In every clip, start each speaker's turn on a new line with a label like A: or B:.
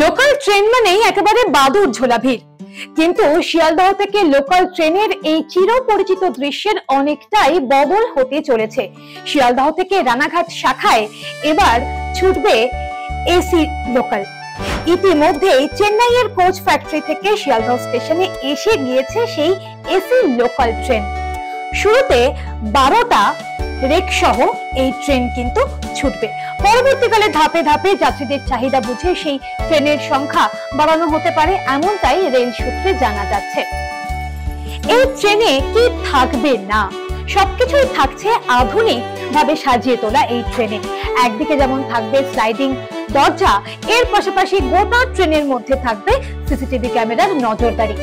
A: Local train মানেই একেবারে বাদুড় ঝোলা ভিড়, কিন্তু শিয়ালদহ থেকে লোকাল ট্রেনের এই চিরপরিচিত দৃশ্যের অনেকটাই বদল হতে চলেছে। শিয়ালদহ থেকে রানাঘাট শাখায় এবার ছুটবে এসি লোকাল। ইতিমধ্যেই চেন্নাইয়ের কোচ ফ্যাক্টরি থেকে শিয়ালদহ স্টেশনে এসে গিয়েছে সেই এসি লোকাল ট্রেন। শুরুতে 12টা রেক সহ এই ট্রেন কিন্তু ছুটবে। পরবর্তীকালে ধাপে ধাপে যাত্রীদের চাহিদা বুঝে সেই ট্রেনের সংখ্যা বাড়ানো হতে পারে, এমনটাই রেল সূত্রে জানা যাচ্ছে। এই ট্রেনে কি থাকবে না, সবকিছুই থাকছে আধুনিক ভাবে সাজিয়ে তোলা এই ট্রেনে। একদিকে যেমন থাকবে স্লাইডিং দরজা, এর পাশাপাশি গোটা ট্রেনের মধ্যে থাকবে সিসিটিভি ক্যামেরার নজরদারি।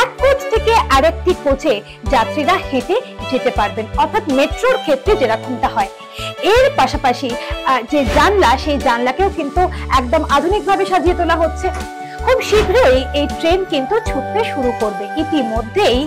A: এক কোচ থেকে আরেকটি কোচে যাত্রীরা হেঁটে যেতে পারবেন, অর্থাৎ মেট্রোর ক্ষেত্রে যেরকমটা হয়। এর পাশাপাশি যে জানলা, সেই জানলাকেও কিন্তু একদম আধুনিকভাবে সাজিয়ে তোলা হচ্ছে। খুব শীঘ্রই এই ট্রেন কিন্তু ছুটতে শুরু করবে। ইতিমধ্যেই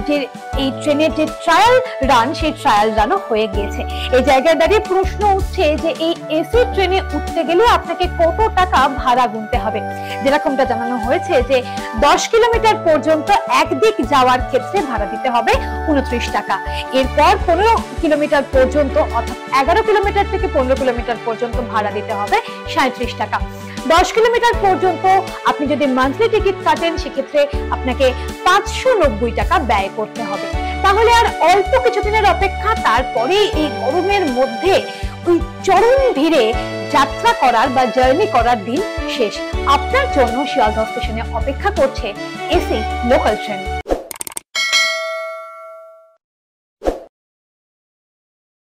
A: যে এই ট্রেনের যে ট্রায়াল রান, সেই ট্রায়াল রানও হয়ে গিয়েছে। এই জায়গায় দাঁড়িয়ে প্রশ্ন উঠছে যে এই এসি ট্রেনে উঠতে গেলে আপনাকে কত টাকা ভাড়া গুনতে হবে। যেরকমটা জানানো হয়েছে যে 10 কিলোমিটার পর্যন্ত একদিক যাওয়ার ক্ষেত্রে ভাড়া দিতে হবে 29 টাকা। এরপর 15 কিলোমিটার পর্যন্ত, অর্থাৎ 11 কিলোমিটার থেকে 15 কিলোমিটার পর্যন্ত ভাড়া দিতে হবে 37 টাকা। 10 কিলোমিটার পর্যন্ত আপনি যদি মান্থলি টিকিট কাটেন, সেক্ষেত্রে আপনাকে 590 টাকা ব্যয় করতে হবে। তাহলে আর অল্প কিছুদিনের অপেক্ষা, তারপরে এই গরমের মধ্যে ওই চরম ভিড়ে যাত্রা করার বা জার্নি করার দিন শেষ। আপনার জন্য শিয়ালদহ স্টেশনে অপেক্ষা করছে এসি লোকাল ট্রেন।